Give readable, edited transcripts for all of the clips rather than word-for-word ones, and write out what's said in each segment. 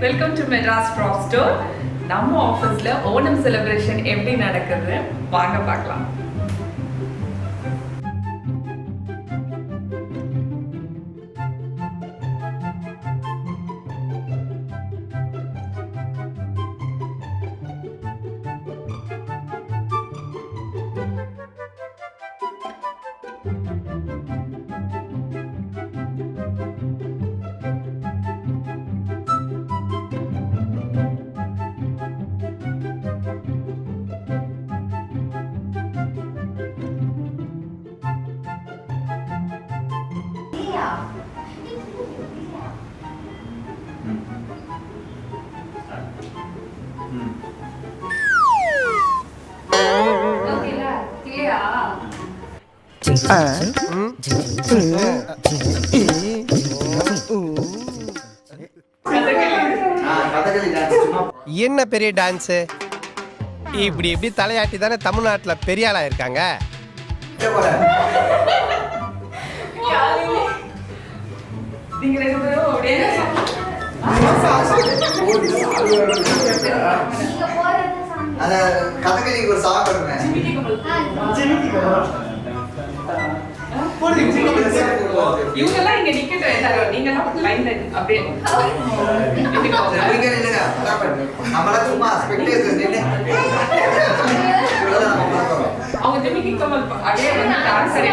Welcome to Madras Prop Store. நம்ம ஆஃபீஸ்ல Onam celebration எப்படி நடக்குது வாங்க பார்க்கலாம். என்ன பெரிய டான்ஸ் இப்படி இப்படி தலையாட்டி தானே தமிழ்நாட்டுல பெரிய ஆளா இருக்காங்க. கதகளிக்கு ஒரு சாங் இவங்கெல்லாம் இங்க நிக்கட்டும், நீங்கெல்லாம் லைன்ல அப்படியே நம்மளாம் சும்மா அவங்க ஜிமிக்கி கமல் அப்படியே வந்து டான்ஸர்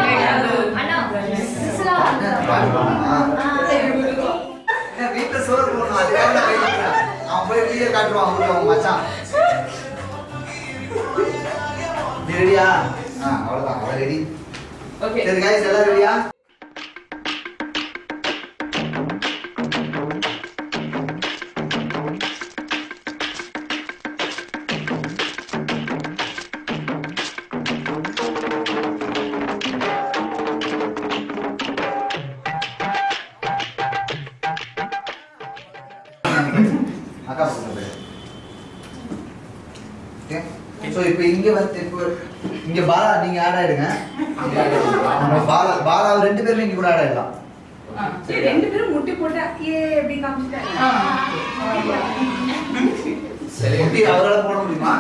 வீட்டுல சோறு போடணும், அதுக்காக அவன் போய் வீடியோ காட்டுவான் அவங்க மச்சான். ரெடியா? அவ்வளவுதான், அவன் ரெடி. ஓகே சரி गाइस, எல்லாம் ரெடியா? அக்கா போடுங்க. ஓகே, சோ இப்போ இங்க வந்து இங்க பாலா நீங்க ஆட் ஆயிடுங்க. பாலா ரெண்டு பேரும் இங்க கூட ஆட் ஆயிடலாம். ரெண்டு பேரும் முட்டி போட்டா ஏ அப்படி காமிச்சிட்டாங்க. சரி, முட்டி அவரால போட முடியுமா?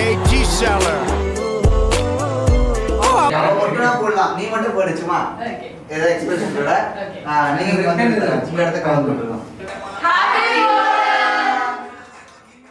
ஏஜி ஷாலர் அவன் மட்டும் போடலாம், நீ மட்டும் போடு சும்மா. ஓகே ஏதோ எக்ஸ்பிரஷன் சொல்ல. நீங்க வந்து உங்க இடத்த கவர் பண்ணிடலாம். ஹாய்